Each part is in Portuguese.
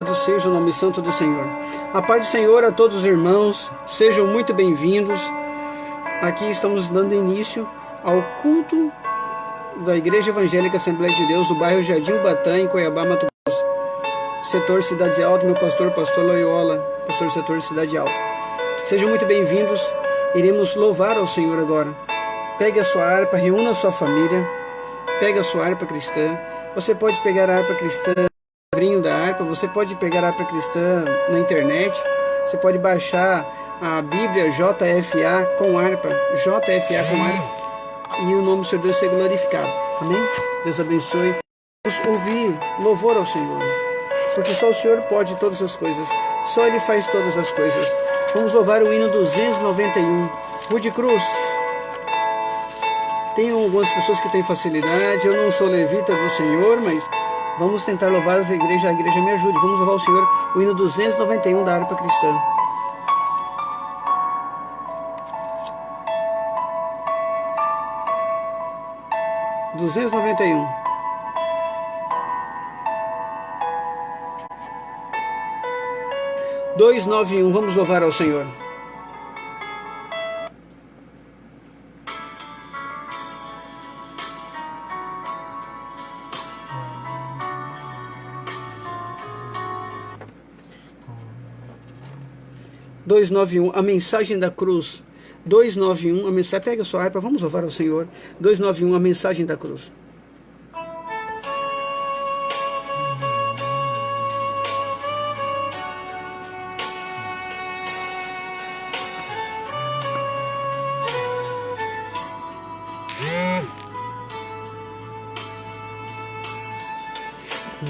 Seja o nome santo do Senhor. A paz do Senhor a todos os irmãos, sejam muito bem-vindos. Aqui estamos dando início ao culto da Igreja Evangélica Assembleia de Deus do bairro Jardim Ubatã, em Cuiabá, Mato Grosso. Setor Cidade Alta, meu pastor Loyola, pastor setor Cidade Alta. Sejam muito bem-vindos. Iremos louvar ao Senhor agora. Pegue a sua harpa, reúna a sua família. Pegue a sua harpa cristã. Você pode pegar a harpa cristã, livrinho da harpa, você pode pegar a harpa cristã na internet, você pode baixar a Bíblia JFA com harpa, e o nome do Senhor Deus seja glorificado. Amém? Deus abençoe. Vamos ouvir louvor ao Senhor, porque só o Senhor pode todas as coisas, só Ele faz todas as coisas. Vamos louvar o hino 291. Rude Cruz. Tem algumas pessoas que têm facilidade, eu não sou levita do Senhor, mas vamos tentar louvar a igreja me ajude. Vamos louvar o Senhor, o hino 291 da harpa cristã. Vamos louvar ao Senhor. A mensagem da cruz. 291, a mensagem. Pega a sua harpa, vamos louvar ao Senhor. 291, a mensagem da cruz.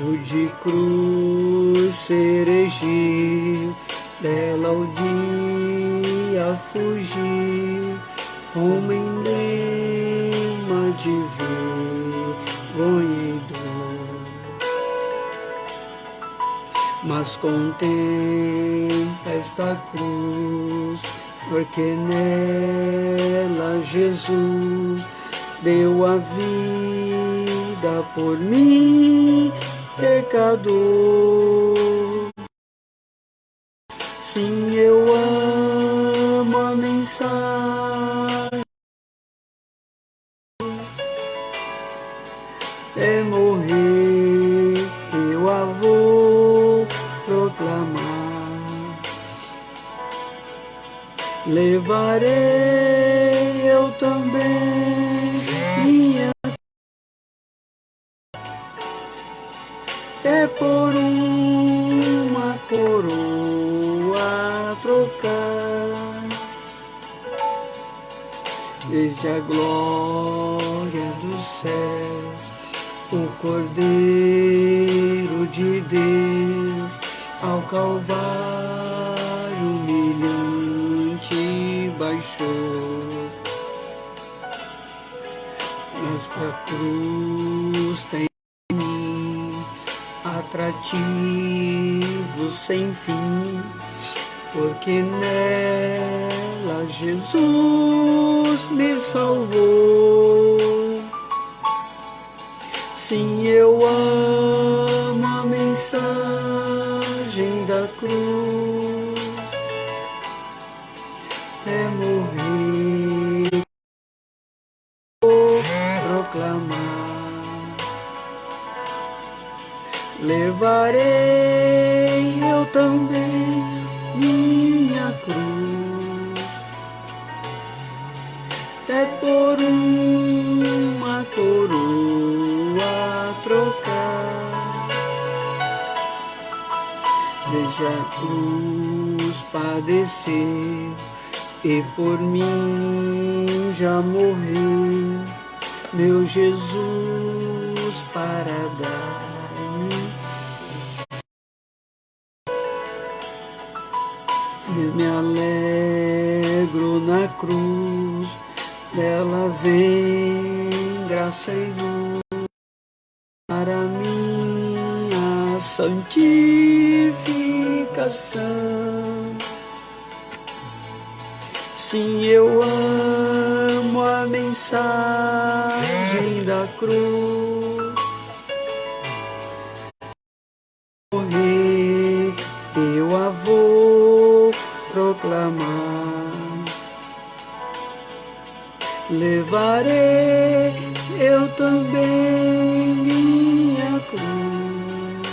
Rude cruz ceregiu, dela o dia fugiu, como emblema de vergonha e dor. Mas contempla esta cruz, porque nela Jesus deu a vida por mim, pecador. Sim, eu amo a mensagem, é morrer, eu a vou proclamar. Levarei eu também minha, é por uma coroa trocar, desde a glória do céu, o Cordeiro de Deus ao Calvário humilhante baixou. Esta cruz tem em mim atrativo sem fim, porque nela Jesus me salvou. Sim, eu amo a mensagem da cruz, é morrer, proclamar. Levarei eu também minha cruz, é por uma coroa trocar, desde a cruz padecer e por mim já morreu, meu Jesus para dar-me. Eu me alegro na cruz, dela vem graça e luz para minha santificação. Sim, eu amo a mensagem da cruz, morrer proclamar. Levarei eu também minha cruz,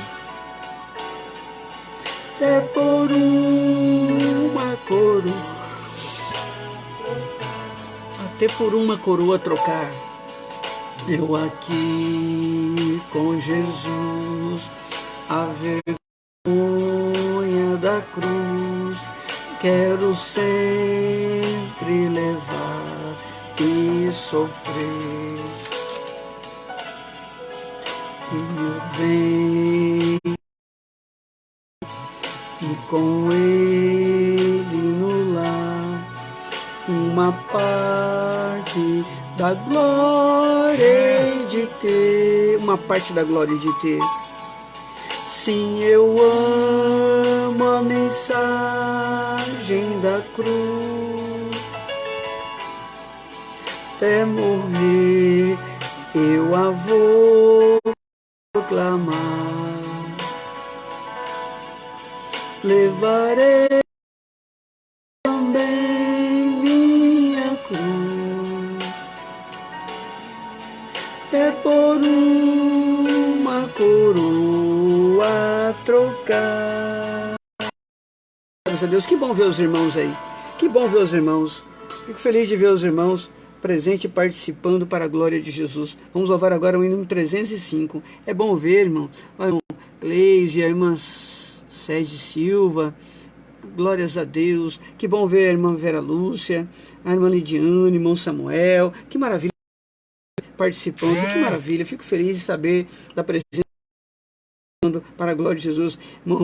até por uma coroa, até por uma coroa trocar. Eu aqui com Jesus, a vergonha da cruz, quero sempre levar e sofrer. E vem e com ele no lar uma parte da glória de ter, uma parte da glória de ter. Sim, eu amo a mensagem da cruz, até morrer eu a vou proclamar. Levarei também minha cruz, até por uma coroa trocar. Graças a Deus, que bom ver os irmãos aí, que bom ver os irmãos. Fico feliz de ver os irmãos presente e participando para a glória de Jesus. Vamos louvar agora o hino 305. É bom ver, irmão, o irmão Cleise, a irmã Sede Silva, glórias a Deus. Que bom ver a irmã Vera Lúcia, a irmã Lidiane, irmão Samuel. Que maravilha participando, que maravilha. Fico feliz de saber da presença para a glória de Jesus. Irmã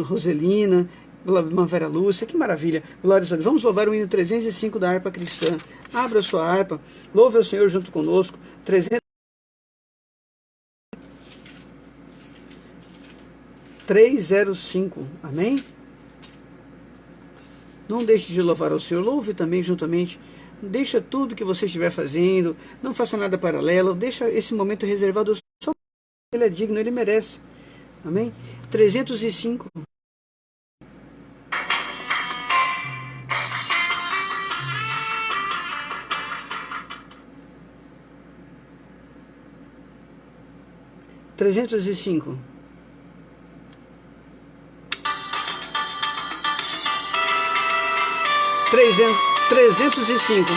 Roselina, irmã Vera Lúcia, que maravilha, glórias a Deus. Vamos louvar o hino 305 da harpa cristã. Abra a sua harpa, louve ao Senhor junto conosco. 305, amém? Não deixe de louvar ao Senhor, louve também juntamente. Deixa tudo que você estiver fazendo, não faça nada paralelo, deixa esse momento reservado só porque Ele é digno, Ele merece, amém? 305. Trezentos e cinco. Trezentos e cinco.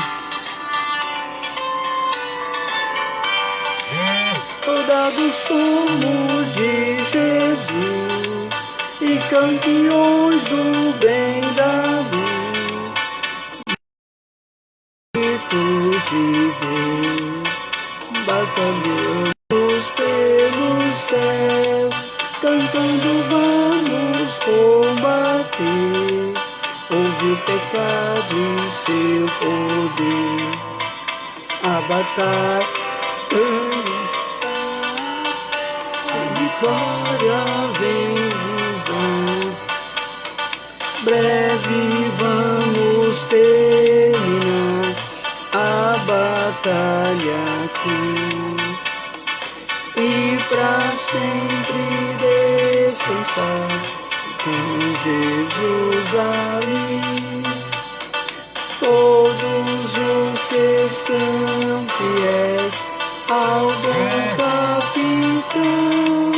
Soldados somos de Jesus e campeões do bem da luz, gritos de Deus, batalhamos pelo céu, cantando vamos combater. Ouve o pecado e seu poder, a batalha, a vitória vem vos dar. Breve vamos terminar a batalha aqui e pra sempre descansar com Jesus ali. Todos os que são fiéis ao bom capitão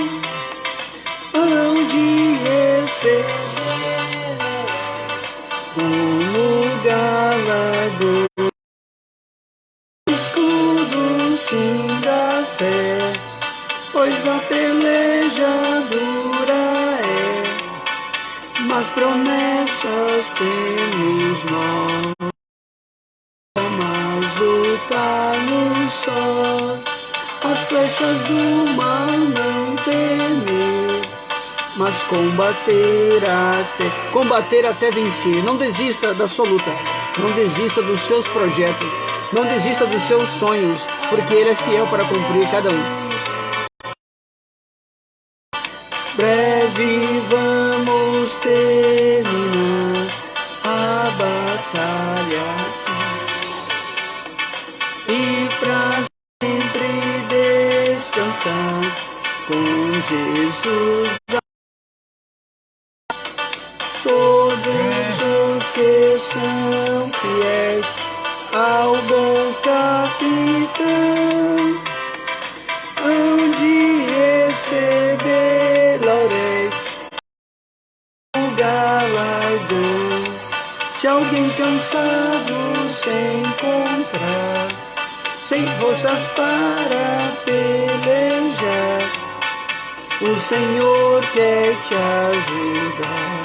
hão de receber como galardão escudo sim da fé, pois a peleja dura é, mas promessas temos nós, mas lutarmos sós, as flechas do mal não temer, mas combater até vencer. Não desista da sua luta, não desista dos seus projetos, não desista dos seus sonhos, porque Ele é fiel para cumprir cada um. Breve vamos terminar a batalha e pra sempre descansar com Jesus. Todos os são fiéis ao bom capitão, hão de receber lauréis, o galardão. Se alguém cansado se encontrar, sem forças para pelejar, o Senhor quer te ajudar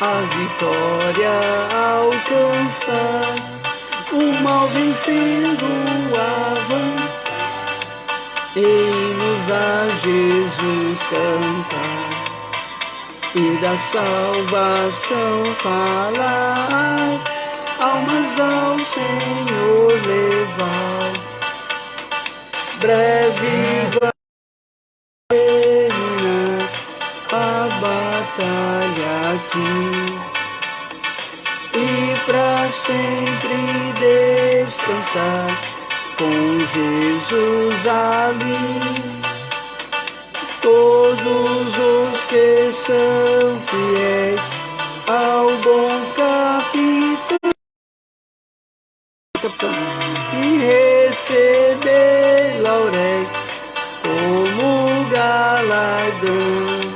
a vitória alcançar, o mal vencendo avançar, ei-nos a Jesus cantar e da salvação falar, almas ao Senhor levar. Breve vai terminar a batalha aqui, e pra sempre descansar com Jesus ali. Todos os que são fiéis ao bom capitão e receber lauréis como galardão.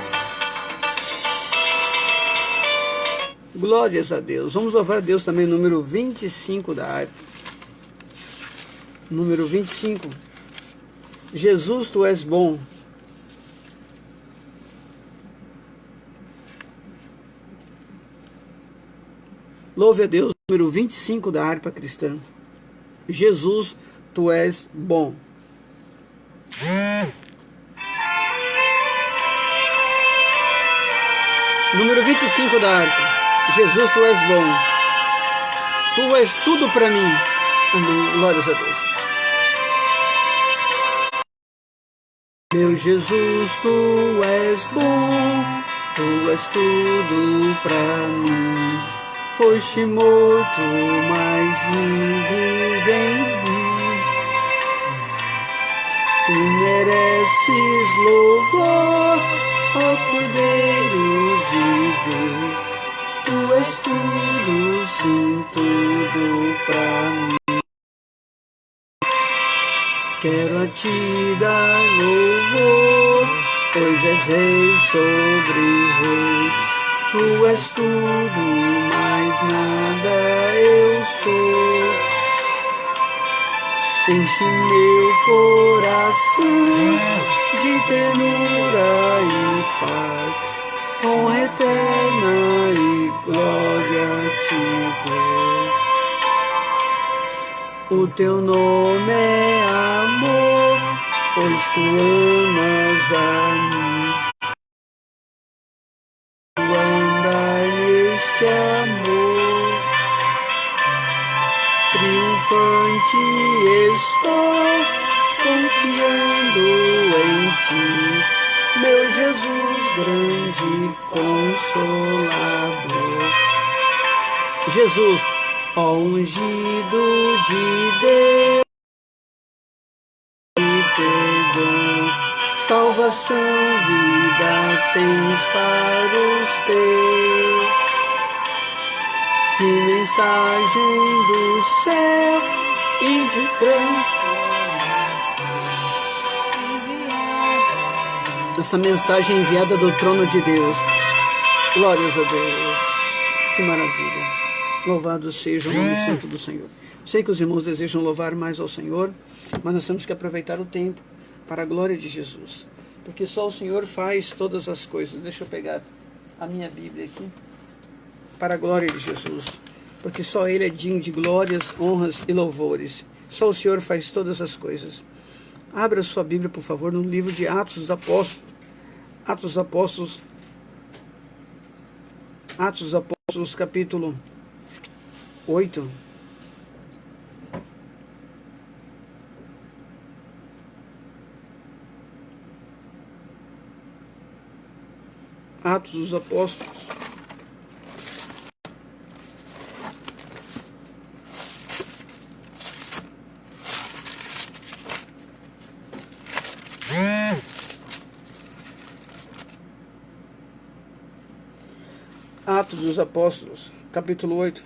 Glórias a Deus. Vamos louvar a Deus também, número 25 da harpa. Número 25. Jesus, tu és bom. Louve a Deus, número 25 da harpa cristã. Jesus, tu és bom. Número 25 da harpa. Jesus, tu és bom. Tu és tudo para mim. Amém. Glórias a Deus. Meu Jesus, tu és bom. Tu és tudo para mim. Foste morto, mas vives em mim. Tu mereces louvor, ó Cordeiro de Deus. Tu és tudo, sim, tudo pra mim. Quero a ti dar louvor, pois és rei sobre reis. Tu és tudo, mais nada eu sou. Enche meu coração de ternura e paz, honra eterna e glória te dou. O teu nome é amor, pois tu amas a mim. Este amor triunfante estou, confiando em ti, meu Jesus grande consolador. Jesus, ó ungido de Deus, e perdão, salvação, vida tens para os teus. Que mensagem do céu e de transformação. Essa mensagem enviada do trono de Deus. Glórias a Deus. Que maravilha. Louvado seja o nome santo do Senhor. Sei que os irmãos desejam louvar mais ao Senhor, mas nós temos que aproveitar o tempo para a glória de Jesus. Porque só o Senhor faz todas as coisas. Deixa eu pegar a minha Bíblia aqui. Para a glória de Jesus, porque só Ele é digno de glórias, honras e louvores. Só o Senhor faz todas as coisas. Abra sua Bíblia, por favor, no livro de Atos dos Apóstolos. Atos dos Apóstolos. Atos dos Apóstolos, capítulo 8. Atos dos Apóstolos. Atos dos Apóstolos, capítulo 8.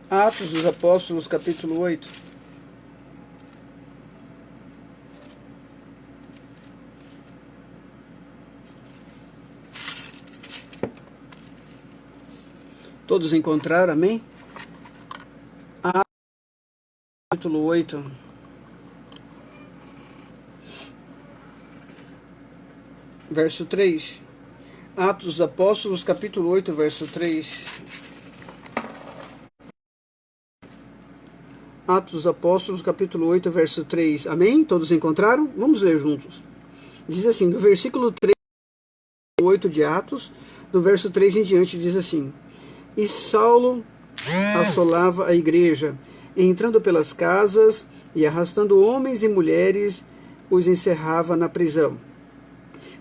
Atos dos Apóstolos, capítulo 8. Todos encontraram, amém? Atos, capítulo 8. Verso 3. Atos dos Apóstolos, capítulo 8, verso 3. Atos dos Apóstolos, capítulo 8, verso 3. Amém? Todos encontraram? Vamos ler juntos. Diz assim, do versículo 3, 8 de Atos, do verso 3 em diante, diz assim: E Saulo assolava a igreja, entrando pelas casas e arrastando homens e mulheres, os encerrava na prisão.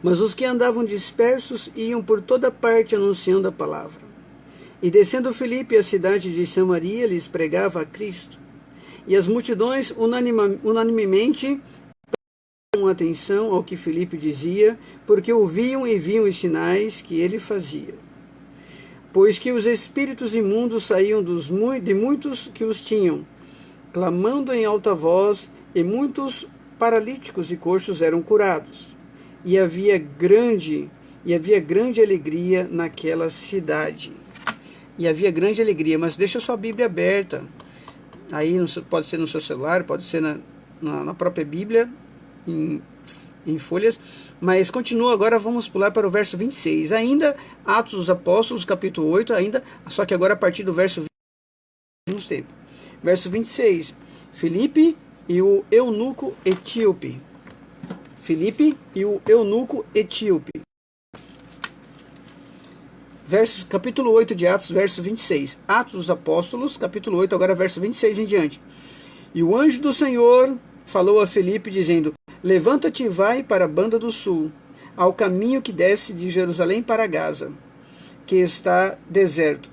Mas os que andavam dispersos iam por toda parte anunciando a palavra. E descendo Filipe à cidade de Samaria, lhes pregava a Cristo. E as multidões unanimemente prestavam atenção ao que Filipe dizia, porque ouviam e viam os sinais que ele fazia. Pois que os espíritos imundos saíam de muitos que os tinham, clamando em alta voz, e muitos paralíticos e coxos eram curados. E havia grande alegria naquela cidade. E havia grande alegria, mas deixa sua Bíblia aberta. Aí pode ser no seu celular, pode ser na própria Bíblia, em folhas. Mas continua, agora vamos pular para o verso 26. Ainda, Atos dos Apóstolos, capítulo 8, ainda, só que agora a partir do verso 26. Verso 26. Filipe e o eunuco etíope. Filipe e o eunuco etíope. Capítulo 8 de Atos, verso 26. Atos dos Apóstolos, capítulo 8, agora verso 26 em diante. E o anjo do Senhor falou a Filipe, dizendo: Levanta-te e vai para a banda do sul, ao caminho que desce de Jerusalém para Gaza, que está deserto.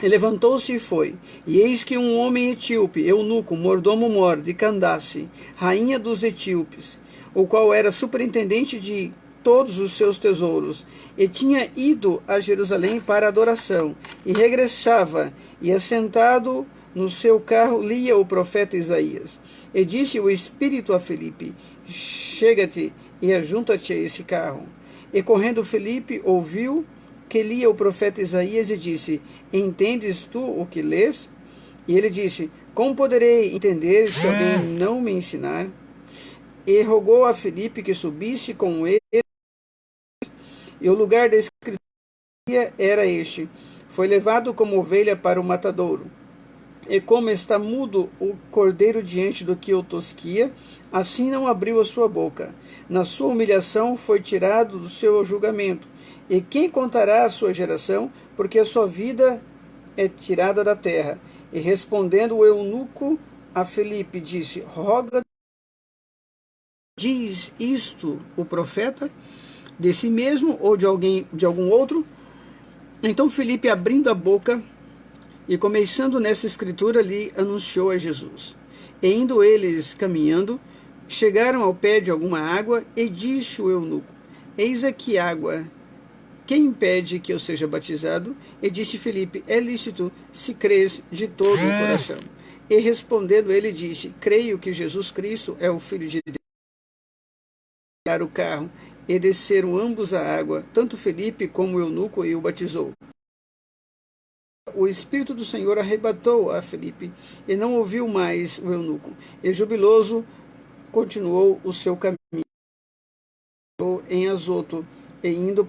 E levantou-se e foi. E eis que um homem etíope, eunuco, mordomo mor, de Candace, rainha dos etíopes, o qual era superintendente de todos os seus tesouros, e tinha ido a Jerusalém para adoração, e regressava, e assentado no seu carro lia o profeta Isaías. E disse o Espírito a Filipe: Chega-te e ajunta-te a esse carro. E correndo Filipe ouviu que lia o profeta Isaías e disse: Entendes tu o que lês? E ele disse: Como poderei entender se alguém não me ensinar? E rogou a Filipe que subisse com ele. E o lugar da escritura era este: Foi levado como ovelha para o matadouro. E como está mudo o cordeiro diante do que o tosquia, assim não abriu a sua boca. Na sua humilhação foi tirado do seu julgamento. E quem contará a sua geração? Porque a sua vida é tirada da terra. E respondendo o eunuco a Filipe, disse: Roga, diz isto o profeta de si mesmo ou de algum outro? Então Filipe, abrindo a boca e começando nessa escritura, lhe anunciou a Jesus. E indo eles caminhando, chegaram ao pé de alguma água, e disse o eunuco: Eis aqui água, quem impede que eu seja batizado? E disse Filipe: É lícito, se crês de todo o coração. E respondendo ele disse: Creio que Jesus Cristo é o Filho de Deus. O carro, e desceram ambos a água, tanto Filipe como o eunuco, e o batizou. O Espírito do Senhor arrebatou a Filipe, e não ouviu mais o eunuco, e jubiloso continuou o seu caminho em Azoto, e indo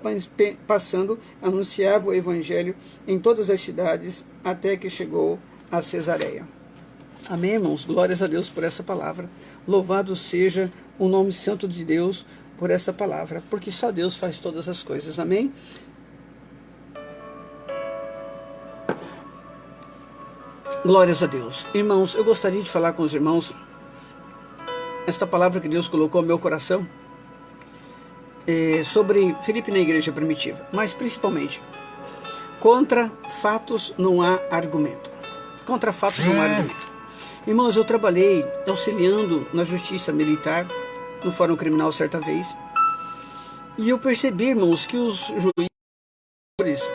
passando, anunciava o evangelho em todas as cidades, até que chegou a Cesareia. Amém, irmãos? Glórias a Deus por essa palavra. Louvado seja o nome santo de Deus por essa palavra, porque só Deus faz todas as coisas. Amém? Glórias a Deus. Irmãos, eu gostaria de falar com os irmãos esta palavra que Deus colocou no meu coração sobre Filipe na igreja primitiva, mas principalmente contra fatos não há argumento. Contra fatos não há argumento. Irmãos, eu trabalhei auxiliando na justiça militar, no Fórum Criminal certa vez, e eu percebi, irmãos, que os juízes,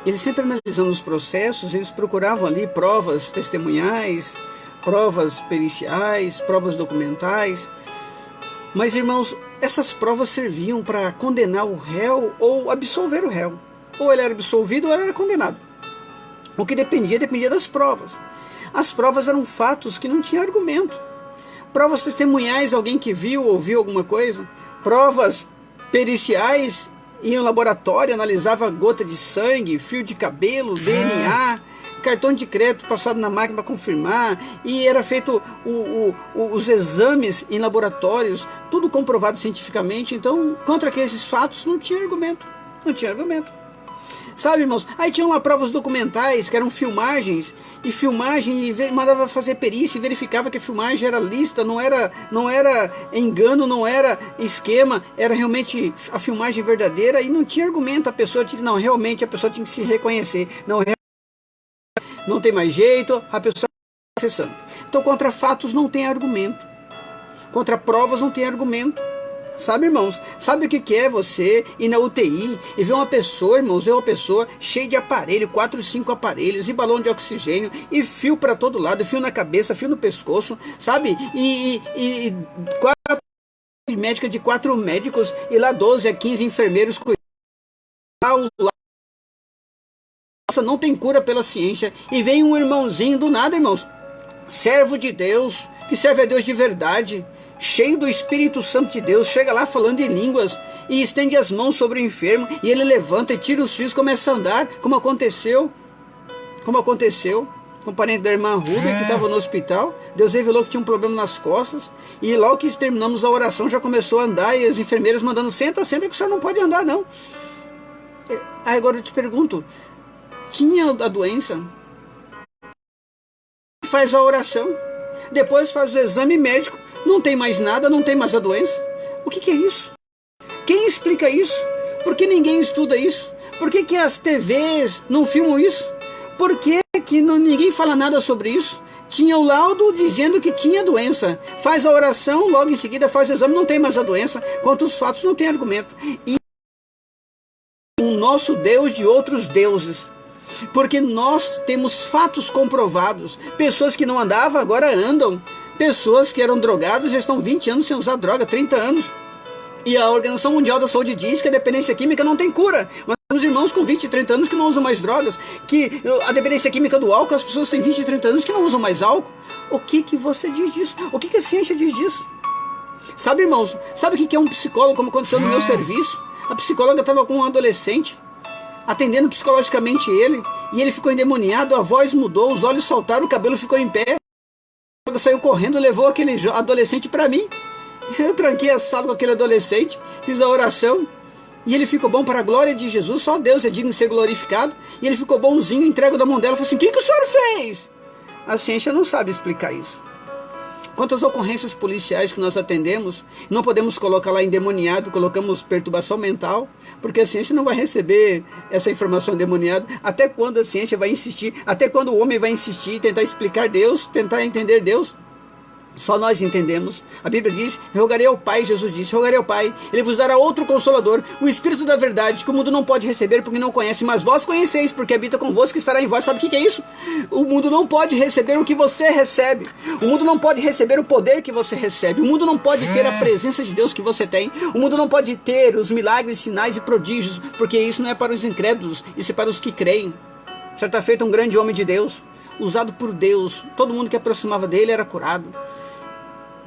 eles sempre analisando os processos, eles procuravam ali provas testemunhais, provas periciais, provas documentais. Mas, irmãos, essas provas serviam para condenar o réu ou absolver o réu. Ou ele era absolvido ou ele era condenado. O que dependia das provas. As provas eram fatos que não tinham argumento. Provas testemunhais, alguém que viu ou ouviu alguma coisa. Provas periciais, ia em um laboratório, analisava gota de sangue, fio de cabelo, DNA, cartão de crédito passado na máquina para confirmar, e era feito os exames em laboratórios, tudo comprovado cientificamente. Então, contra aqueles fatos não tinha argumento. Não tinha argumento. Sabe, irmãos? Aí tinham lá provas documentais, que eram filmagens, e mandava fazer perícia e verificava que a filmagem era lícita, não era engano, não era esquema, era realmente a filmagem verdadeira, e não tinha argumento. A pessoa tinha que se reconhecer. Não tem mais jeito, a pessoa está confessando. Então, contra fatos não tem argumento. Contra provas não tem argumento. Sabe, irmãos? Sabe o que é você ir na UTI e ver uma pessoa, irmãos, cheia de aparelho, 4, 5 aparelhos, e balão de oxigênio, e fio para todo lado, fio na cabeça, fio no pescoço, sabe? E 4 médicas de 4 médicos, e lá 12 a 15 enfermeiros cuidando. Nossa, não tem cura pela ciência. E vem um irmãozinho do nada, irmãos, servo de Deus, que serve a Deus de verdade, cheio do Espírito Santo de Deus, chega lá falando em línguas e estende as mãos sobre o enfermo, e ele levanta e tira os fios, começa a andar, como aconteceu com o parente da irmã Rubia, que estava no hospital. Deus revelou que tinha um problema nas costas, e logo que terminamos a oração já começou a andar, e as enfermeiras mandando: senta que o senhor não pode andar não. Aí agora eu te pergunto, tinha a doença, faz a oração, depois faz o exame médico, não tem mais nada, não tem mais a doença. O que é isso? Quem explica isso? Por que ninguém estuda isso? Por que as TVs não filmam isso? Por que ninguém fala nada sobre isso? Tinha o laudo dizendo que tinha doença, faz a oração, logo em seguida faz o exame, não tem mais a doença. Quanto aos fatos, não tem argumento. E o nosso Deus de outros deuses, porque nós temos fatos comprovados. Pessoas que não andavam agora andam. Pessoas que eram drogadas já estão 20 anos sem usar droga, 30 anos. E a Organização Mundial da Saúde diz que a dependência química não tem cura. Mas temos irmãos com 20 e 30 anos que não usam mais drogas. Que a dependência química do álcool, as pessoas têm 20 e 30 anos que não usam mais álcool. O que você diz disso? O que a ciência diz disso? Sabe, irmãos, sabe o que é um psicólogo, como aconteceu no meu serviço? A psicóloga estava com um adolescente, atendendo psicologicamente ele, e ele ficou endemoniado, a voz mudou, os olhos saltaram, o cabelo ficou em pé. Ela saiu correndo, levou aquele adolescente para mim. Eu tranquei a sala com aquele adolescente, fiz a oração, e ele ficou bom para a glória de Jesus. Só Deus é digno de ser glorificado. E ele ficou bonzinho, entrego da mão dela, falou assim: o que o senhor fez? A ciência não sabe explicar isso. Quantas ocorrências policiais que nós atendemos, não podemos colocar lá endemoniado, colocamos perturbação mental, porque a ciência não vai receber essa informação endemoniada. Até quando a ciência vai insistir? Até quando o homem vai insistir, tentar explicar Deus, tentar entender Deus? Só nós entendemos. A Bíblia diz: rogarei ao Pai, Jesus disse, rogarei ao Pai, Ele vos dará outro Consolador, o Espírito da verdade, que o mundo não pode receber porque não conhece, mas vós conheceis, porque habita convosco e estará em vós. Sabe o que é isso? O mundo não pode receber o que você recebe. O mundo não pode receber o poder que você recebe. O mundo não pode ter a presença de Deus que você tem. O mundo não pode ter os milagres, sinais e prodígios, porque isso não é para os incrédulos, isso é para os que creem. Certa feita, um grande homem de Deus, usado por Deus, todo mundo que aproximava dele era curado.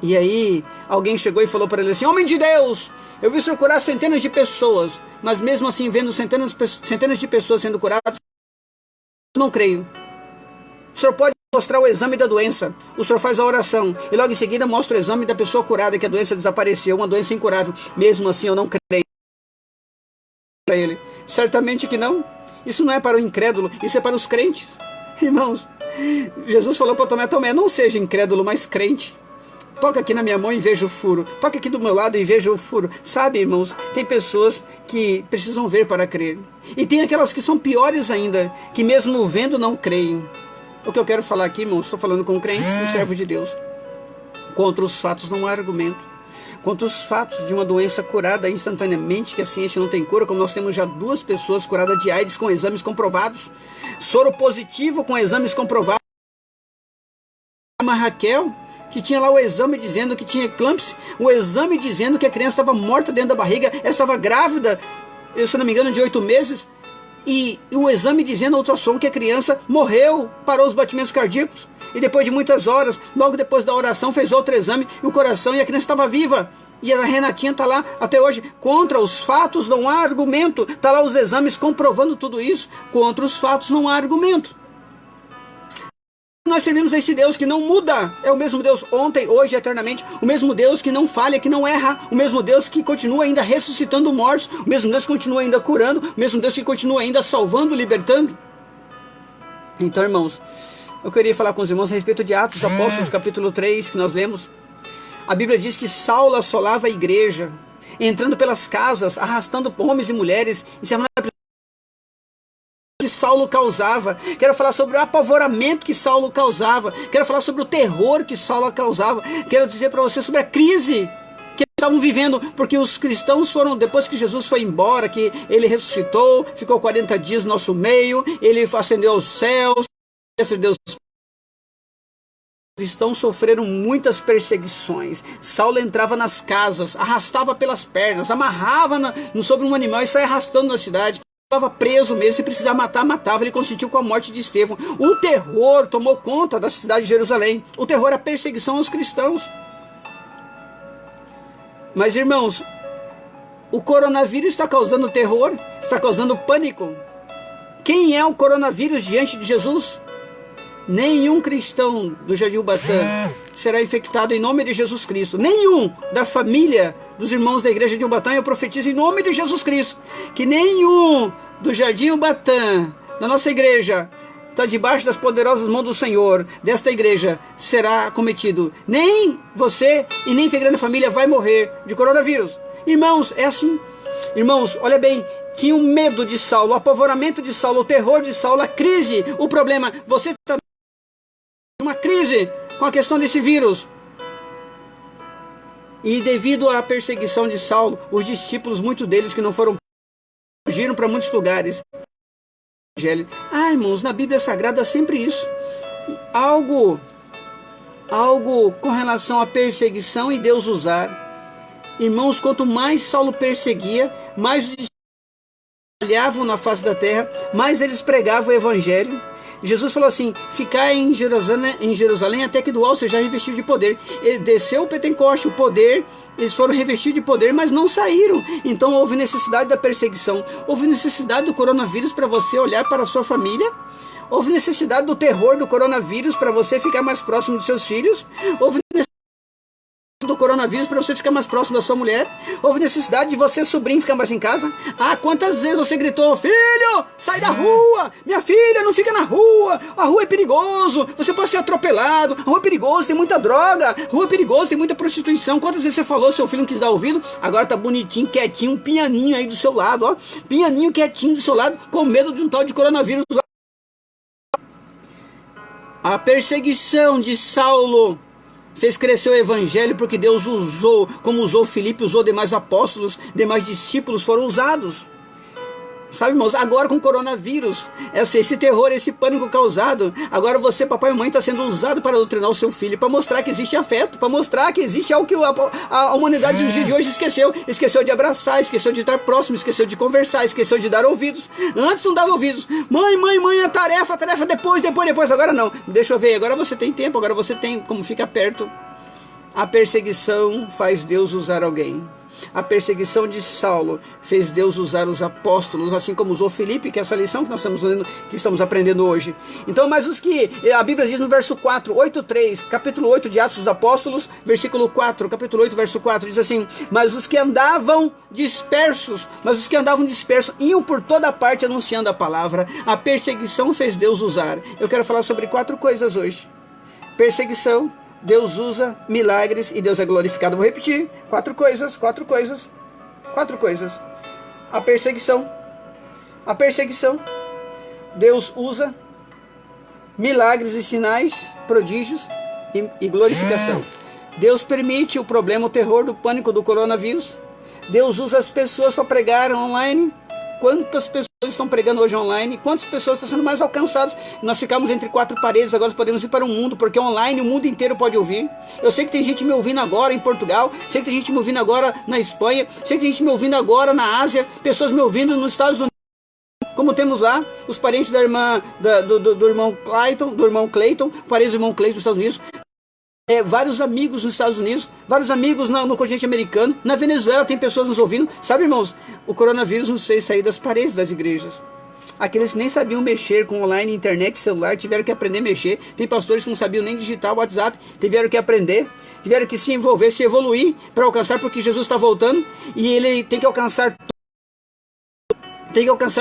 E aí alguém chegou e falou para ele assim: homem de Deus, eu vi o senhor curar centenas de pessoas, mas mesmo assim, vendo centenas de pessoas sendo curadas, não creio. O senhor pode mostrar o exame da doença. O senhor faz a oração e logo em seguida mostra o exame da pessoa curada, que a doença desapareceu, uma doença incurável. Mesmo assim eu não creio. Para ele: certamente que não. Isso não é para o incrédulo, isso é para os crentes. Irmãos, Jesus falou para Tomé: Tomé, não seja incrédulo, mas crente. Toca aqui na minha mão e veja o furo. Toca aqui do meu lado e veja o furo. Sabe, irmãos, tem pessoas que precisam ver para crer. E tem aquelas que são piores ainda, que mesmo vendo não creem. O que eu quero falar aqui, irmãos, estou falando com crentes, com servos de Deus. Contra os fatos não há argumento. Contra os fatos de uma doença curada instantaneamente, que a ciência não tem cura, como nós temos já 2 pessoas curadas de AIDS com exames comprovados, soro positivo com exames comprovados. A Raquel, que tinha lá o exame dizendo que tinha eclâmpsia, o exame dizendo que a criança estava morta dentro da barriga, ela estava grávida, se não me engano, de 8 meses, e o exame dizendo, a ultrassom, que a criança morreu, parou os batimentos cardíacos. E depois de muitas horas, logo depois da oração, fez outro exame, e o coração, e a criança estava viva. E a Renatinha está lá até hoje. Contra os fatos não há argumento. Está lá os exames comprovando tudo isso. Contra os fatos não há argumento. Nós servimos a esse Deus que não muda. É o mesmo Deus ontem, hoje e eternamente. O mesmo Deus que não falha, que não erra. O mesmo Deus que continua ainda ressuscitando mortos. O mesmo Deus que continua ainda curando. O mesmo Deus que continua ainda salvando, libertando. Então, irmãos, eu queria falar com os irmãos a respeito de Atos dos Apóstolos, capítulo 3, que nós lemos. A Bíblia diz que Saulo assolava a igreja, entrando pelas casas, arrastando homens e mulheres, encerrando a prisão que Saulo causava. Quero falar sobre o apavoramento que Saulo causava. Quero falar sobre o terror que Saulo causava. Quero dizer para você sobre a crise que eles estavam vivendo, porque os cristãos foram, depois que Jesus foi embora, que ele ressuscitou, ficou 40 dias no nosso meio, ele ascendeu aos céus, Deus. Os cristãos sofreram muitas perseguições. Saulo entrava nas casas, arrastava pelas pernas, amarrava sobre um animal e saia arrastando na cidade. Estava preso mesmo, se precisava matar, matava. Ele consentiu com a morte de Estevão. O terror tomou conta da cidade de Jerusalém. O terror, a perseguição aos cristãos. Mas, irmãos, o coronavírus está causando terror, está causando pânico. Quem é o coronavírus diante de Jesus? Nenhum cristão do Jardim Ubatã será infectado em nome de Jesus Cristo. Nenhum da família dos irmãos da igreja de Ubatã. Eu profetizo em nome de Jesus Cristo que nenhum do Jardim Ubatã, da nossa igreja, está debaixo das poderosas mãos do Senhor, desta igreja, será acometido. Nem você e nem integrante da família vai morrer de coronavírus. Irmãos, é assim. Irmãos, olha bem, tinha o medo de Saulo, o apavoramento de Saulo, o terror de Saulo, a crise, o problema. Você também uma crise com a questão desse vírus. E devido à perseguição de Saulo, os discípulos, muitos deles que não foram, fugiram para muitos lugares. Irmãos, na Bíblia Sagrada é sempre isso. Algo com relação à perseguição e Deus usar. Irmãos, quanto mais Saulo perseguia, mais os discípulos trabalhavam na face da terra, mais eles pregavam o evangelho. Jesus falou assim: ficai em Jerusalém até que do alto seja revestido de poder. Ele desceu o Pentecoste, o poder, eles foram revestidos de poder, mas não saíram. Então houve necessidade da perseguição, houve necessidade do coronavírus para você olhar para a sua família, houve necessidade do terror do coronavírus para você ficar mais próximo dos seus filhos, houve necessidade do coronavírus para você ficar mais próximo da sua mulher, houve necessidade de você, sobrinho, ficar mais em casa. Quantas vezes você gritou: filho, sai da rua, minha filha, não fica na rua, a rua é perigoso, você pode ser atropelado, a rua é perigoso, tem muita droga, a rua é perigoso, tem muita prostituição. Quantas vezes você falou, seu filho não quis dar ouvido, agora tá bonitinho, quietinho, um pianinho aí do seu lado, ó, pianinho quietinho do seu lado, com medo de um tal de coronavírus. A perseguição de Saulo fez crescer o evangelho, porque Deus usou, como usou Filipe, usou demais apóstolos, demais discípulos foram usados. Sabe, irmãos, agora com o coronavírus, esse terror, esse pânico causado, agora você, papai e mãe, está sendo usado para doutrinar o seu filho, para mostrar que existe afeto, para mostrar que existe algo que a humanidade dos dias de hoje esqueceu de abraçar, esqueceu de estar próximo, esqueceu de conversar, esqueceu de dar ouvidos. Antes não dava ouvidos. Mãe, a tarefa, depois, agora não. Deixa eu ver, agora você tem tempo, agora você tem como ficar perto. A perseguição faz Deus usar alguém. A perseguição de Saulo fez Deus usar os apóstolos, assim como usou Filipe, que é essa lição que nós estamos lendo, que estamos aprendendo hoje. Então, mas os que a Bíblia diz no verso 4, 8:3, capítulo 8 de Atos dos Apóstolos, versículo 4, capítulo 8, verso 4, diz assim: mas os que andavam dispersos iam por toda parte anunciando a palavra. A perseguição fez Deus usar. Eu quero falar sobre 4 coisas hoje. Perseguição, Deus usa, milagres e Deus é glorificado. Vou repetir, 4 coisas. A perseguição, Deus usa, milagres e sinais, prodígios e glorificação. Deus permite o problema, o terror do pânico do coronavírus. Deus usa as pessoas para pregar online. Quantas pessoas estão pregando hoje online? Quantas pessoas estão sendo mais alcançadas? Nós ficamos entre quatro paredes, agora podemos ir para o mundo, porque online o mundo inteiro pode ouvir. Eu sei que tem gente me ouvindo agora em Portugal, sei que tem gente me ouvindo agora na Espanha, sei que tem gente me ouvindo agora na Ásia, pessoas me ouvindo nos Estados Unidos. Como temos lá os parentes da irmã, do irmão Clayton, parentes do irmão Clayton dos Estados Unidos. Vários amigos nos Estados Unidos, vários amigos no continente americano, na Venezuela tem pessoas nos ouvindo. Sabe, irmãos, o coronavírus nos fez sair das paredes das igrejas. Aqueles que nem sabiam mexer com online, internet, celular, tiveram que aprender a mexer. Tem pastores que não sabiam nem digitar o WhatsApp, tiveram que aprender, tiveram que se envolver, se evoluir para alcançar, porque Jesus está voltando e ele tem que alcançar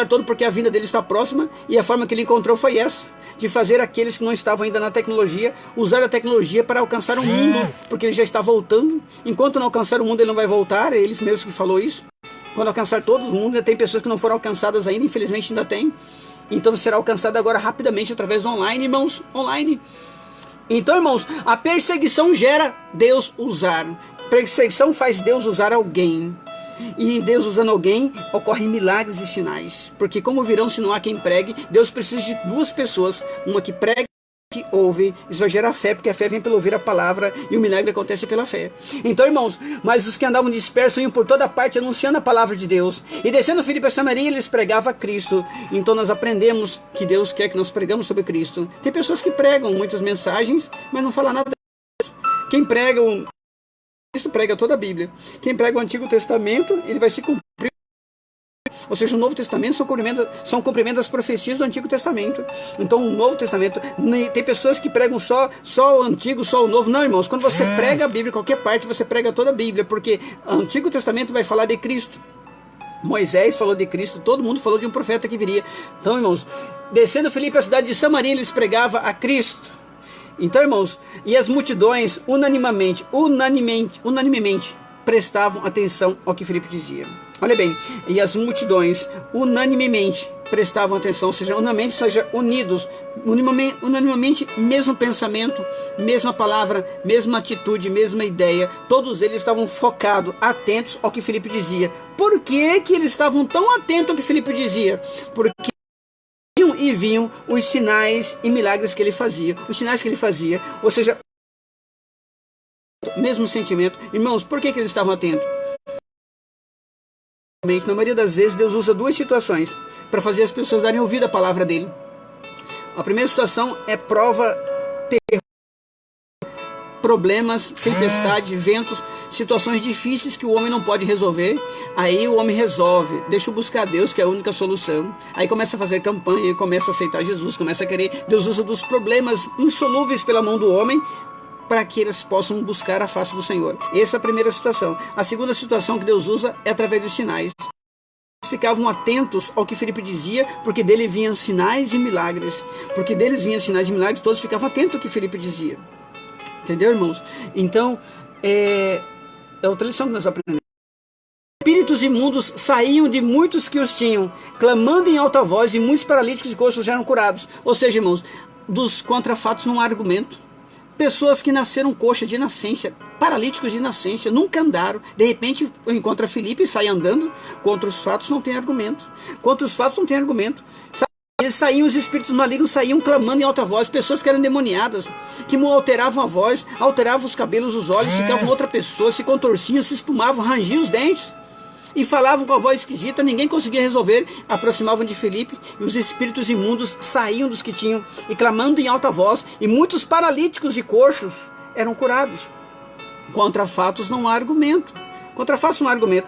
todo porque a vinda dele está próxima, e a forma que ele encontrou foi essa, de fazer aqueles que não estavam ainda na tecnologia, usar a tecnologia para alcançar o mundo, porque ele já está voltando. Enquanto não alcançar o mundo, ele não vai voltar, é ele mesmo que falou isso. Quando alcançar todo o mundo, tem pessoas que não foram alcançadas ainda, infelizmente ainda tem. Então será alcançada agora rapidamente através do online, irmãos, online. Então, irmãos, a perseguição gera Deus usar. Perseguição faz Deus usar alguém. E Deus usando alguém, ocorrem milagres e sinais. Porque como virão se não há quem pregue? Deus precisa de duas pessoas, uma que prega e que ouve. Isso vai gerar fé, porque a fé vem pelo ouvir a palavra, e o milagre acontece pela fé. Então, irmãos, mas os que andavam dispersos iam por toda parte anunciando a palavra de Deus. E descendo Filipe a Samaria, eles pregavam a Cristo. Então nós aprendemos que Deus quer que nós pregamos sobre Cristo. Tem pessoas que pregam muitas mensagens, mas não falam nada disso. Quem prega Cristo prega toda a Bíblia. Quem prega o Antigo Testamento, ele vai se cumprir. Ou seja, o Novo Testamento são cumprimento das profecias do Antigo Testamento. Então, o Novo Testamento, tem pessoas que pregam só o Antigo, só o Novo. Não, irmãos, quando você prega a Bíblia, qualquer parte, você prega toda a Bíblia, porque o Antigo Testamento vai falar de Cristo. Moisés falou de Cristo, todo mundo falou de um profeta que viria. Então, irmãos, descendo Filipe à cidade de Samaria, eles pregavam a Cristo. Então, irmãos, e as multidões unanimemente prestavam atenção ao que Filipe dizia. Olha bem, e as multidões unanimemente prestavam atenção, ou seja, unidos, unanimamente, mesmo pensamento, mesma palavra, mesma atitude, mesma ideia. Todos eles estavam focados, atentos ao que Filipe dizia. Por que que eles estavam tão atentos ao que Filipe dizia? Porque e viam os sinais e milagres que ele fazia. Os sinais que ele fazia, ou seja, mesmo sentimento. Irmãos, por que que eles estavam atentos? Na maioria das vezes, Deus usa duas situações para fazer as pessoas darem ouvido à palavra dele. A primeira situação é prova, problemas, tempestade, ventos, situações difíceis que o homem não pode resolver. Aí o homem resolve, deixa eu buscar Deus, que é a única solução. Aí começa a fazer campanha, começa a aceitar Jesus, começa a querer. Deus usa dos problemas insolúveis pela mão do homem para que eles possam buscar a face do Senhor. Essa é a primeira situação. A segunda situação que Deus usa é através dos sinais. Eles ficavam atentos ao que Filipe dizia, porque dele vinham sinais e milagres. Porque deles vinham sinais e milagres, todos ficavam atentos ao que Filipe dizia. Entendeu, irmãos? Então, é outra lição que nós aprendemos. Espíritos imundos saíam de muitos que os tinham, clamando em alta voz, e muitos paralíticos e coxos já eram curados. Ou seja, irmãos, dos contrafatos não há argumento. Pessoas que nasceram coxa de nascença, paralíticos de nascença, nunca andaram. De repente, encontra Filipe e sai andando. Contra os fatos não tem argumento. Contra os fatos não tem argumento. Eles saíam, os espíritos malignos saíam clamando em alta voz. Pessoas que eram endemoniadas, que alteravam a voz, alteravam os cabelos, os olhos, ficavam outra pessoa, se contorciam, se espumavam, rangiam os dentes e falavam com a voz esquisita. Ninguém conseguia resolver. Aproximavam de Filipe e os espíritos imundos saíam dos que tinham e clamando em alta voz, e muitos paralíticos e coxos eram curados. Contra fatos não há argumento. Contra fatos não há argumento.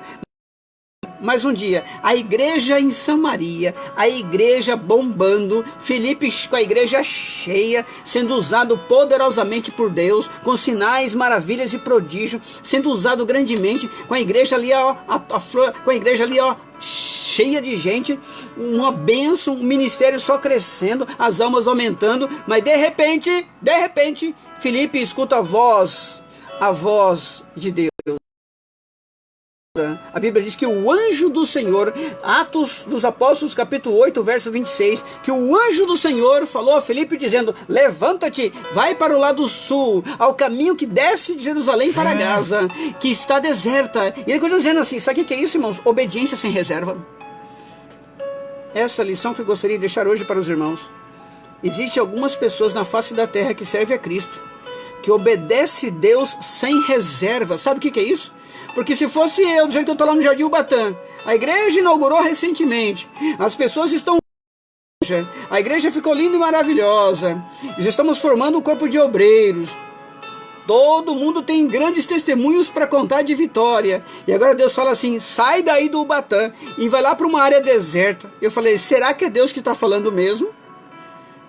Mas um dia, a igreja em Samaria, a igreja bombando, Filipe com a igreja cheia, sendo usado poderosamente por Deus, com sinais, maravilhas e prodígios, sendo usado grandemente, com a igreja ali, cheia de gente, uma bênção, um ministério só crescendo, as almas aumentando. Mas de repente, Filipe escuta a voz de Deus. A Bíblia diz que o anjo do Senhor, Atos dos Apóstolos, capítulo 8, verso 26, que o anjo do Senhor falou a Filipe dizendo: levanta-te, vai para o lado sul, ao caminho que desce de Jerusalém para Gaza, que está deserta. E ele continua dizendo assim, sabe o que é isso, irmãos? Obediência sem reserva. Essa lição que eu gostaria de deixar hoje para os irmãos. Existem algumas pessoas na face da terra que servem a Cristo, que obedece a Deus sem reserva. Sabe o que é isso? Porque se fosse eu, do jeito que eu estou lá no Jardim Ubatã, a igreja inaugurou recentemente, as pessoas estão... A igreja ficou linda e maravilhosa, já estamos formando um corpo de obreiros, todo mundo tem grandes testemunhos para contar de vitória, e agora Deus fala assim, sai daí do Ubatã e vai lá para uma área deserta. Eu falei, será que é Deus que está falando mesmo?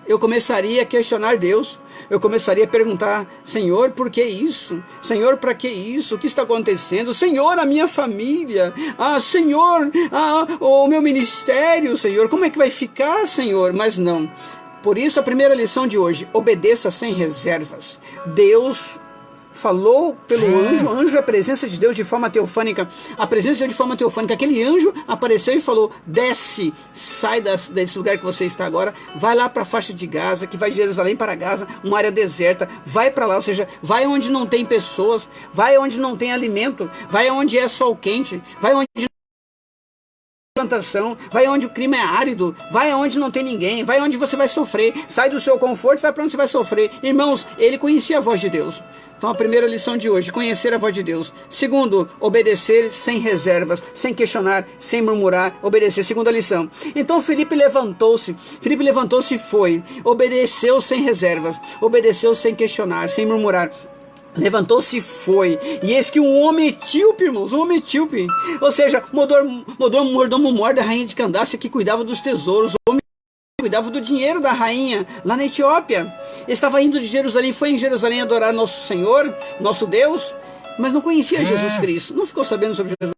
Eu começaria a questionar Deus, eu começaria a perguntar, Senhor, por que isso? Senhor, para que isso? O que está acontecendo? Senhor, a minha família, Senhor, o meu ministério, Senhor, como é que vai ficar, Senhor? Mas não, por isso a primeira lição de hoje, obedeça sem reservas. Deus falou pelo anjo, o anjo é a presença de Deus de forma teofânica, a presença de Deus de forma teofânica, aquele anjo apareceu e falou, desce, sai desse lugar que você está agora, vai lá para a faixa de Gaza, que vai de Jerusalém para Gaza, uma área deserta, vai para lá, ou seja, vai onde não tem pessoas, vai onde não tem alimento, vai onde é sol quente, vai onde plantação, vai onde o clima é árido, vai onde não tem ninguém, vai onde você vai sofrer, sai do seu conforto, vai para onde você vai sofrer. Irmãos, ele conhecia a voz de Deus. Então a primeira lição de hoje, conhecer a voz de Deus. Segundo, obedecer sem reservas, sem questionar, sem murmurar, obedecer. Segunda lição. Então Filipe levantou-se e foi, obedeceu sem reservas, obedeceu sem questionar, sem murmurar. Levantou-se e foi, e eis que um homem etíope, irmãos, um homem etíope, ou seja, mordomo-mor da rainha de Candace, que cuidava dos tesouros, o homem cuidava do dinheiro da rainha, lá na Etiópia, estava indo de Jerusalém, foi em Jerusalém adorar nosso Senhor, nosso Deus, mas não conhecia Jesus Cristo, não ficou sabendo sobre Jesus,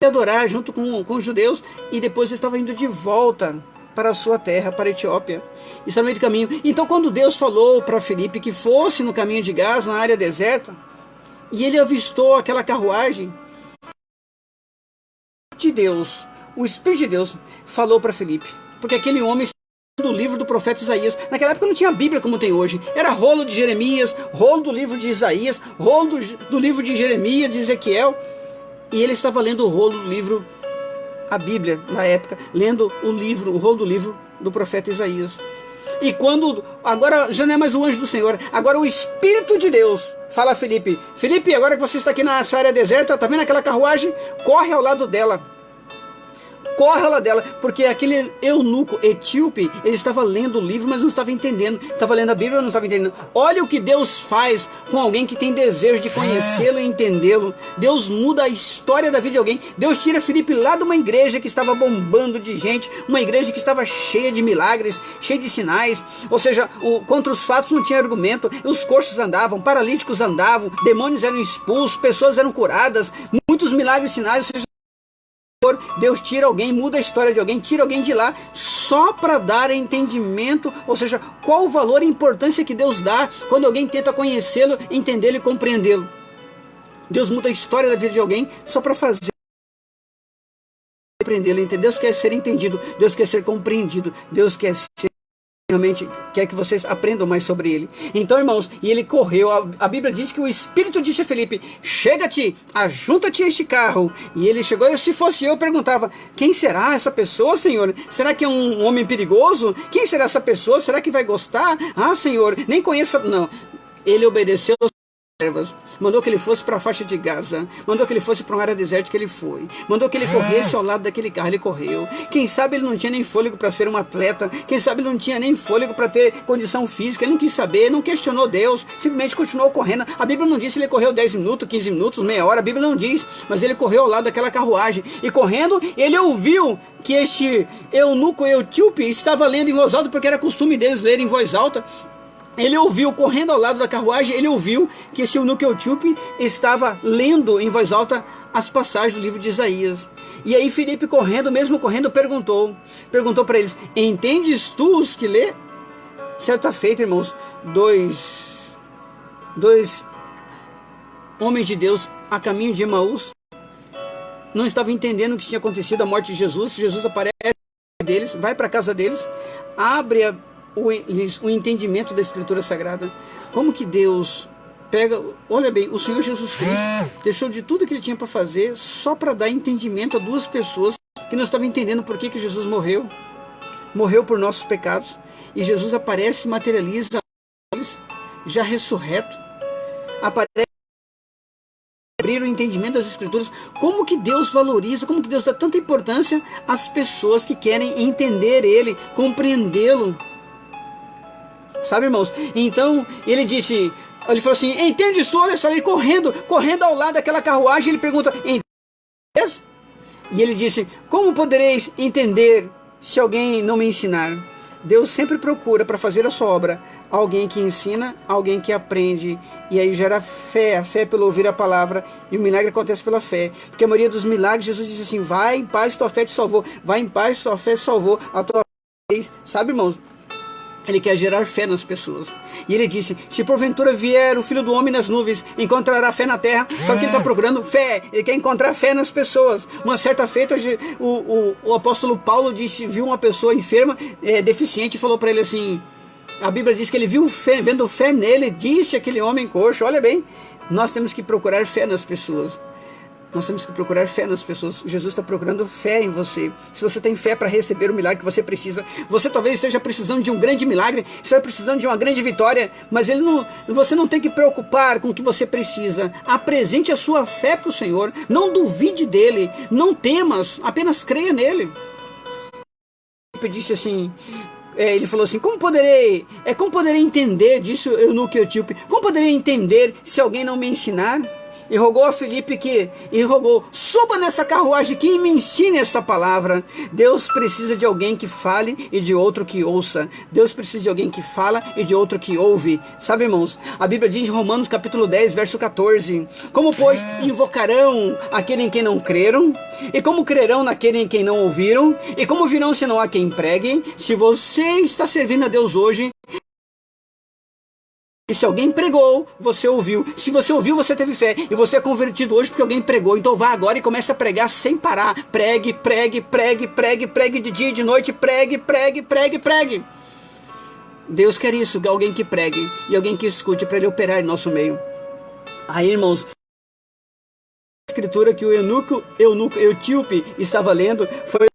adorar junto com os judeus, e depois estava indo de volta para a sua terra, para a Etiópia, está no meio do caminho. Então quando Deus falou para Filipe que fosse no caminho de Gaza, na área deserta, e ele avistou aquela carruagem de Deus, o Espírito de Deus falou para Filipe, porque aquele homem do livro do profeta Isaías, naquela época não tinha Bíblia como tem hoje, era rolo de Jeremias, rolo do livro de Isaías, rolo do livro de Jeremias, de Ezequiel, e ele estava lendo o rolo do livro, a Bíblia, na época, lendo o rolo do livro do profeta Isaías. E quando, agora já não é mais o anjo do Senhor, agora o Espírito de Deus fala a Filipe, Filipe, agora que você está aqui nessa área deserta, está vendo aquela carruagem? Corre ao lado dela. Corre ao lado dela, porque aquele eunuco etíope, ele estava lendo o livro, mas não estava entendendo, estava lendo a Bíblia, mas não estava entendendo. Olha o que Deus faz com alguém que tem desejo de conhecê-lo e entendê-lo. Deus muda a história da vida de alguém. Deus tira Filipe lá de uma igreja que estava bombando de gente, uma igreja que estava cheia de milagres, cheia de sinais, ou seja, contra os fatos não tinha argumento, os coxos andavam, paralíticos andavam, demônios eram expulsos, pessoas eram curadas, muitos milagres e sinais, ou seja, Deus tira alguém, muda a história de alguém, tira alguém de lá só para dar entendimento, ou seja, qual o valor e importância que Deus dá quando alguém tenta conhecê-lo, entendê-lo e compreendê-lo. Deus muda a história da vida de alguém só para fazer compreendê-lo, entender. Deus quer ser entendido, Deus quer ser compreendido, Deus quer ser... realmente quer que vocês aprendam mais sobre ele. Então, irmãos, e ele correu, a Bíblia diz que o Espírito disse a Filipe, chega-te, ajunta-te a este carro, e ele chegou, e se fosse eu perguntava, quem será essa pessoa, Senhor? Será que é um homem perigoso? Quem será essa pessoa? Será que vai gostar? Senhor, nem conheço, não. Ele obedeceu mandou que ele fosse para a faixa de Gaza, mandou que ele fosse para uma área desértica, ele foi, mandou que ele corresse ao lado daquele carro, ele correu. Quem sabe ele não tinha nem fôlego para ser um atleta, quem sabe ele não tinha nem fôlego para ter condição física, ele não quis saber, não questionou Deus, simplesmente continuou correndo. A Bíblia não diz se ele correu 10 minutos, 15 minutos, meia hora, a Bíblia não diz, mas ele correu ao lado daquela carruagem, e correndo, ele ouviu que este eunuco etíope estava lendo em voz alta, porque era costume deles lerem em voz alta. Ele ouviu, correndo ao lado da carruagem, ele ouviu que esse eunuco etíope estava lendo em voz alta as passagens do livro de Isaías. E aí Filipe, mesmo correndo, perguntou para eles, entendes tu os que lê? Certa feita, irmãos, dois homens de Deus a caminho de Emaús, não estavam entendendo o que tinha acontecido, a morte de Jesus. Jesus aparece deles, vai para a casa deles, abre o entendimento da Escritura Sagrada. Como que Deus pega, olha bem, o Senhor Jesus Cristo deixou de tudo que ele tinha para fazer só para dar entendimento a duas pessoas que não estavam entendendo por que Jesus morreu por nossos pecados, e Jesus aparece e materializa eles, já ressurreto, aparece, abrir o entendimento das Escrituras. Como que Deus valoriza, como que Deus dá tanta importância às pessoas que querem entender Ele, compreendê-lo, sabe, irmãos? Então ele falou assim: entende isso? Olha só, ele correndo ao lado daquela carruagem, ele pergunta: entende? E ele disse: como podereis entender se alguém não me ensinar? Deus sempre procura para fazer a sua obra alguém que ensina, alguém que aprende, e aí gera fé, a fé pelo ouvir a palavra, e o milagre acontece pela fé, porque a maioria dos milagres, Jesus diz assim: vai em paz, tua fé te salvou, vai em paz, tua fé te salvou, a tua fé, sabe, irmãos? Ele quer gerar fé nas pessoas. E ele disse: se porventura vier o Filho do Homem nas nuvens, encontrará fé na terra. Sabe o que ele está procurando? Fé. Ele quer encontrar fé nas pessoas. Uma certa feita, o apóstolo Paulo viu uma pessoa enferma, deficiente, e falou para ele assim, a Bíblia diz que ele viu fé, vendo fé nele, disse aquele homem coxo. Olha bem, nós temos que procurar fé nas pessoas. Nós temos que procurar fé nas pessoas. Jesus está procurando fé em você. Se você tem fé para receber o milagre que você precisa, você talvez esteja precisando de um grande milagre, você está precisando de uma grande vitória, mas você não tem que preocupar com o que você precisa. Apresente a sua fé para o Senhor, não duvide dele, não temas, apenas creia nele. Ele disse assim, ele falou assim: como poderei entender, disse o eunuco etíope, como poderei entender se alguém não me ensinar? E rogou a Filipe suba nessa carruagem aqui e me ensine essa palavra. Deus precisa de alguém que fale e de outro que ouça. Deus precisa de alguém que fala e de outro que ouve. Sabe, irmãos, a Bíblia diz em Romanos capítulo 10, verso 14: como, pois, invocarão aquele em quem não creram? E como crerão naquele em quem não ouviram? E como virão se não há quem pregue? Se você está servindo a Deus hoje, e se alguém pregou, você ouviu. Se você ouviu, você teve fé. E você é convertido hoje porque alguém pregou. Então vá agora e comece a pregar sem parar. Pregue, pregue, pregue, pregue, pregue de dia e de noite. Pregue, pregue, pregue, pregue. Deus quer isso, alguém que pregue e alguém que escute para Ele operar em nosso meio. Aí, irmãos, a escritura que o eunuco etíope estava lendo foi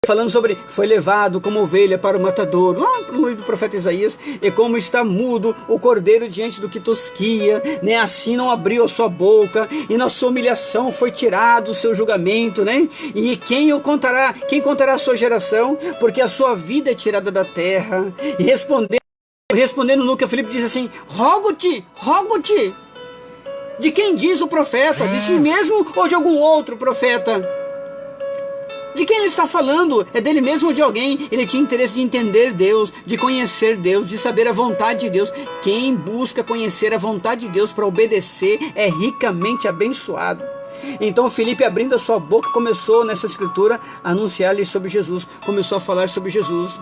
falando sobre: foi levado como ovelha para o matadouro, lá no livro do profeta Isaías, e como está mudo o cordeiro diante do que tosquia, né? Assim não abriu a sua boca, e na sua humilhação foi tirado o seu julgamento, né? E quem contará a sua geração? Porque a sua vida é tirada da terra. E respondendo Lucas, Filipe diz assim: rogo-te. De quem diz o profeta? De si mesmo ou de algum outro profeta? De quem ele está falando? É dele mesmo ou de alguém? Ele tinha interesse de entender Deus, de conhecer Deus, de saber a vontade de Deus. Quem busca conhecer a vontade de Deus para obedecer é ricamente abençoado. Então Filipe, abrindo a sua boca, começou nessa escritura a anunciar-lhe sobre Jesus, começou a falar sobre Jesus,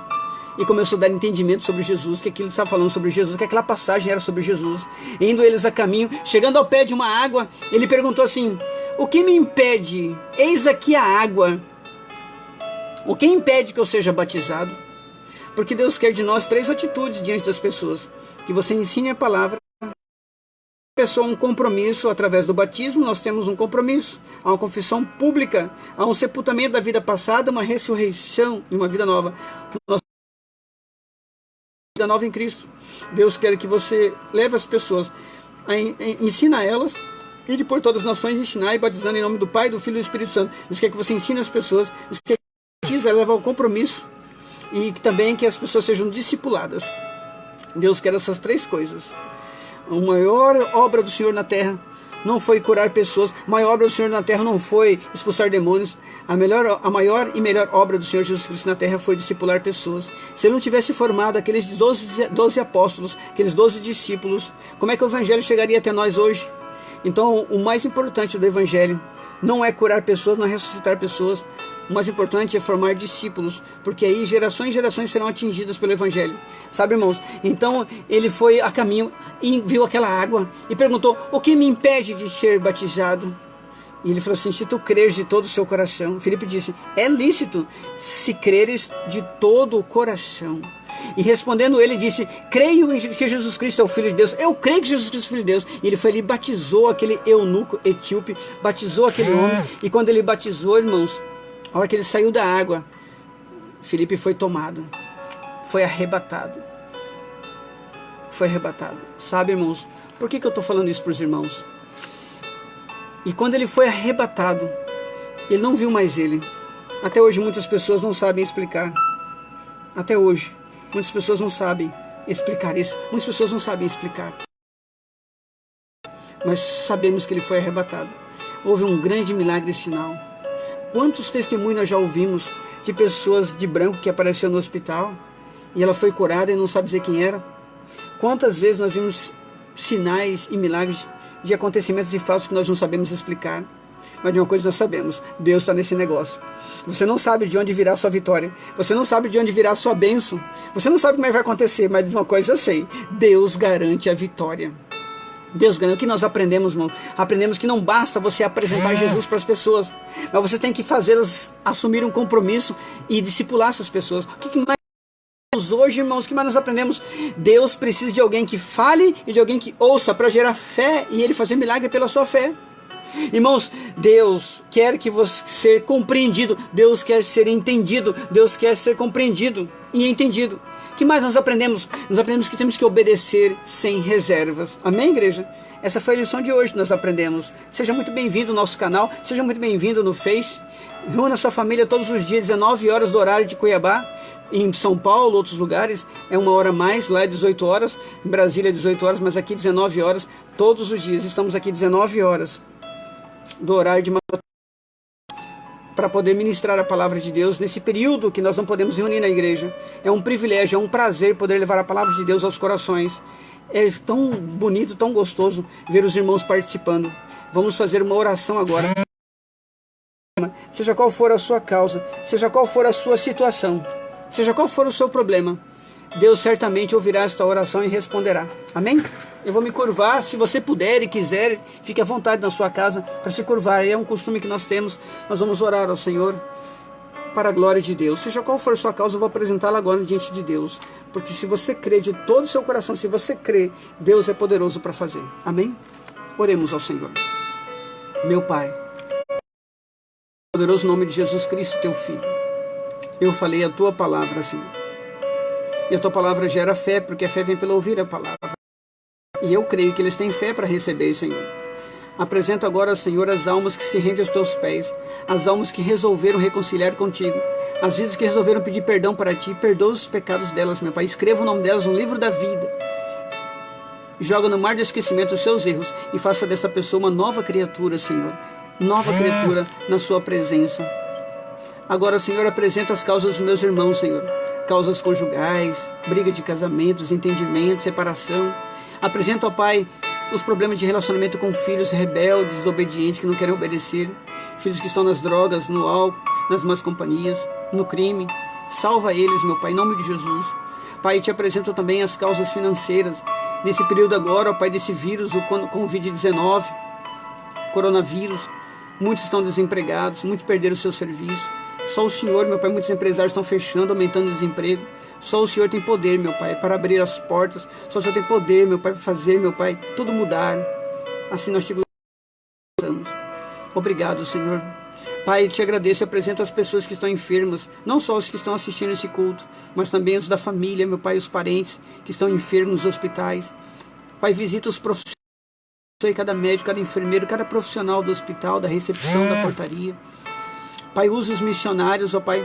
e começou a dar entendimento sobre Jesus, que aquilo estava falando sobre Jesus, que aquela passagem era sobre Jesus. Indo eles a caminho, chegando ao pé de uma água, ele perguntou assim: o que me impede? Eis aqui a água. O que impede que eu seja batizado? Porque Deus quer de nós 3 atitudes diante das pessoas: que você ensine a palavra, a pessoa um compromisso. Através do batismo nós temos um compromisso, há uma confissão pública, há um sepultamento da vida passada, uma ressurreição e uma vida nova. Nós vida nova em Cristo. Deus quer que você leve as pessoas, ensina elas, e por todas as nações ensinar e batizando em nome do Pai, do Filho e do Espírito Santo. Deus quer que você ensine as pessoas, Deus quer leva ao compromisso, e também que as pessoas sejam discipuladas. Deus quer essas 3 coisas. A maior obra do Senhor na terra não foi curar pessoas, a maior obra do Senhor na terra não foi expulsar demônios. A maior e melhor obra do Senhor Jesus Cristo na terra foi discipular pessoas. Se ele não tivesse formado aqueles 12 apóstolos, aqueles 12 discípulos, como é que o evangelho chegaria até nós hoje? Então o mais importante do evangelho não é curar pessoas, não é ressuscitar pessoas. O mais importante é formar discípulos, porque aí gerações e gerações serão atingidas pelo evangelho. Sabe, irmãos? Então ele foi a caminho e viu aquela água e perguntou: o que me impede de ser batizado? E ele falou assim, se tu creres de todo o seu coração. Filipe disse, é lícito se creres de todo o coração. E respondendo ele disse, creio que Jesus Cristo é o Filho de Deus. Eu creio que Jesus Cristo é o Filho de Deus. E ele foi ali e batizou aquele eunuco etíope, batizou aquele homem. E quando ele batizou, irmãos, a hora que ele saiu da água, Filipe foi tomado, foi arrebatado. Foi arrebatado. Sabe, irmãos, por que eu estou falando isso para os irmãos? E quando ele foi arrebatado, ele não viu mais ele. Até hoje muitas pessoas não sabem explicar. Até hoje, muitas pessoas não sabem explicar isso. Muitas pessoas não sabem explicar. Mas sabemos que ele foi arrebatado. Houve um grande milagre sinal. Quantos testemunhos nós já ouvimos de pessoas de branco que apareceu no hospital e ela foi curada e não sabe dizer quem era? Quantas vezes nós vimos sinais e milagres de acontecimentos e fatos que nós não sabemos explicar? Mas de uma coisa nós sabemos, Deus está nesse negócio. Você não sabe de onde virá a sua vitória, você não sabe de onde virá a sua bênção, você não sabe como é que vai acontecer, mas de uma coisa eu sei, Deus garante a vitória. Deus garante. O que nós aprendemos, irmão? Aprendemos que não basta você apresentar Jesus para as pessoas, mas você tem que fazê-las assumir um compromisso e discipular essas pessoas. O que mais hoje, irmãos, o que mais nós aprendemos? Deus precisa de alguém que fale e de alguém que ouça para gerar fé e Ele fazer milagre pela sua fé. Irmãos, Deus quer que você ser compreendido, Deus quer ser entendido, Deus quer ser compreendido e entendido. O que mais nós aprendemos? Nós aprendemos que temos que obedecer sem reservas. Amém, igreja? Essa foi a lição de hoje que nós aprendemos. Seja muito bem-vindo ao nosso canal, seja muito bem-vindo no Face. Reúna sua família todos os dias, 19 horas do horário de Cuiabá. Em São Paulo, outros lugares, é 1 hora a mais, lá é 18 horas, em Brasília é 18 horas, mas aqui 19 horas, todos os dias. Estamos aqui 19 horas do horário de para poder ministrar a palavra de Deus nesse período que nós não podemos reunir na igreja. É um privilégio, é um prazer poder levar a palavra de Deus aos corações. É tão bonito, tão gostoso ver os irmãos participando. Vamos fazer uma oração agora. Seja qual for a sua causa, seja qual for a sua situação, seja qual for o seu problema, Deus certamente ouvirá esta oração e responderá. Amém? Eu vou me curvar, se você puder e quiser, fique à vontade na sua casa para se curvar. É um costume que nós temos. Nós vamos orar ao Senhor para a glória de Deus. Seja qual for a sua causa, eu vou apresentá-la agora diante de Deus. Porque se você crê de todo o seu coração, se você crê, Deus é poderoso para fazer. Amém? Oremos ao Senhor. Meu Pai, no poderoso nome de Jesus Cristo, teu Filho, eu falei a tua palavra, Senhor. E a tua palavra gera fé, porque a fé vem pelo ouvir a palavra. E eu creio que eles têm fé para receber, Senhor. Apresento agora, Senhor, as almas que se rendem aos teus pés, as almas que resolveram reconciliar contigo, as vidas que resolveram pedir perdão para ti. Perdoa os pecados delas, meu Pai. Escreva o nome delas no livro da vida. Joga no mar de esquecimento os seus erros e faça dessa pessoa uma nova criatura, Senhor. Nova criatura na sua presença. Agora, Senhor, apresento as causas dos meus irmãos, Senhor. Causas conjugais, briga de casamento, desentendimento, separação. Apresento ao Pai os problemas de relacionamento com filhos rebeldes, desobedientes, que não querem obedecer. Filhos que estão nas drogas, no álcool, nas más companhias, no crime. Salva eles, meu Pai, em nome de Jesus. Pai, eu te apresento também as causas financeiras. Nesse período agora, ó Pai, desse vírus, o Covid-19, coronavírus. Muitos estão desempregados, muitos perderam o seu serviço. Só o Senhor, meu Pai, muitos empresários estão fechando, aumentando o desemprego. Só o Senhor tem poder, meu Pai, para abrir as portas. Só o Senhor tem poder, meu Pai, para fazer, meu Pai, tudo mudar. Assim nós te glorificamos. Obrigado, Senhor. Pai, te agradeço e apresento as pessoas que estão enfermas, não só os que estão assistindo esse culto, mas também os da família, meu Pai, os parentes que estão enfermos nos hospitais. Pai, visita os profissionais, cada médico, cada enfermeiro, cada profissional do hospital, da recepção, da portaria. Pai, use os missionários, ó Pai,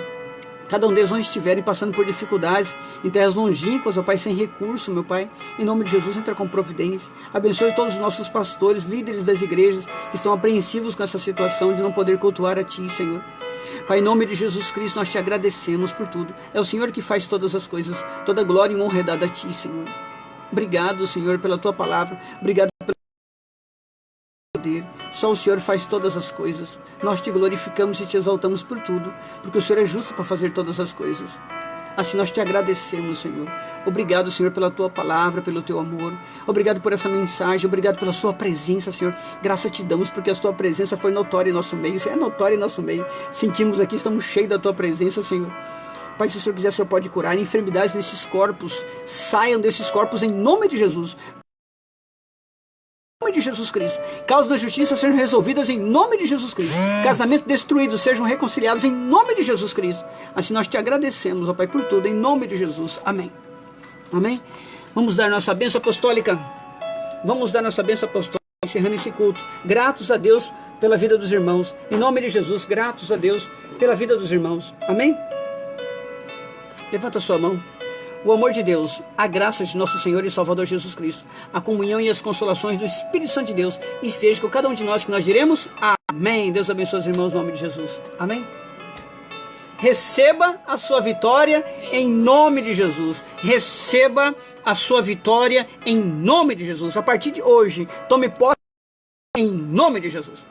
cada um deles onde estiverem passando por dificuldades, em terras longínquas, ó Pai, sem recurso, meu Pai, em nome de Jesus, entra com providência. Abençoe todos os nossos pastores, líderes das igrejas, que estão apreensivos com essa situação de não poder cultuar a Ti, Senhor. Pai, em nome de Jesus Cristo, nós Te agradecemos por tudo. É o Senhor que faz todas as coisas, toda glória e honra é dada a Ti, Senhor. Obrigado, Senhor, pela Tua palavra, obrigado pelo poder. Só o Senhor faz todas as coisas. Nós te glorificamos e te exaltamos por tudo, porque o Senhor é justo para fazer todas as coisas. Assim nós te agradecemos, Senhor. Obrigado, Senhor, pela tua palavra, pelo teu amor. Obrigado por essa mensagem, obrigado pela sua presença, Senhor. Graças te damos porque a tua presença foi notória em nosso meio. É notória em nosso meio. Sentimos aqui, estamos cheios da tua presença, Senhor. Pai, se o Senhor quiser, o Senhor pode curar enfermidades desses corpos. Saiam desses corpos em nome de Jesus. Em nome de Jesus Cristo. Causas da justiça sejam resolvidas em nome de Jesus Cristo. Casamento destruído sejam reconciliados em nome de Jesus Cristo. Assim nós te agradecemos, ó Pai, por tudo, em nome de Jesus. Amém. Amém. Vamos dar nossa bênção apostólica. Vamos dar nossa bênção apostólica, encerrando esse culto. Gratos a Deus pela vida dos irmãos. Em nome de Jesus, gratos a Deus pela vida dos irmãos. Amém. Levanta a sua mão. O amor de Deus, a graça de nosso Senhor e Salvador Jesus Cristo, a comunhão e as consolações do Espírito Santo de Deus esteja com cada um de nós, que nós diremos amém. Deus abençoe os irmãos em nome de Jesus. Amém. Receba a sua vitória em nome de Jesus. Receba a sua vitória em nome de Jesus. A partir de hoje, tome posse em nome de Jesus.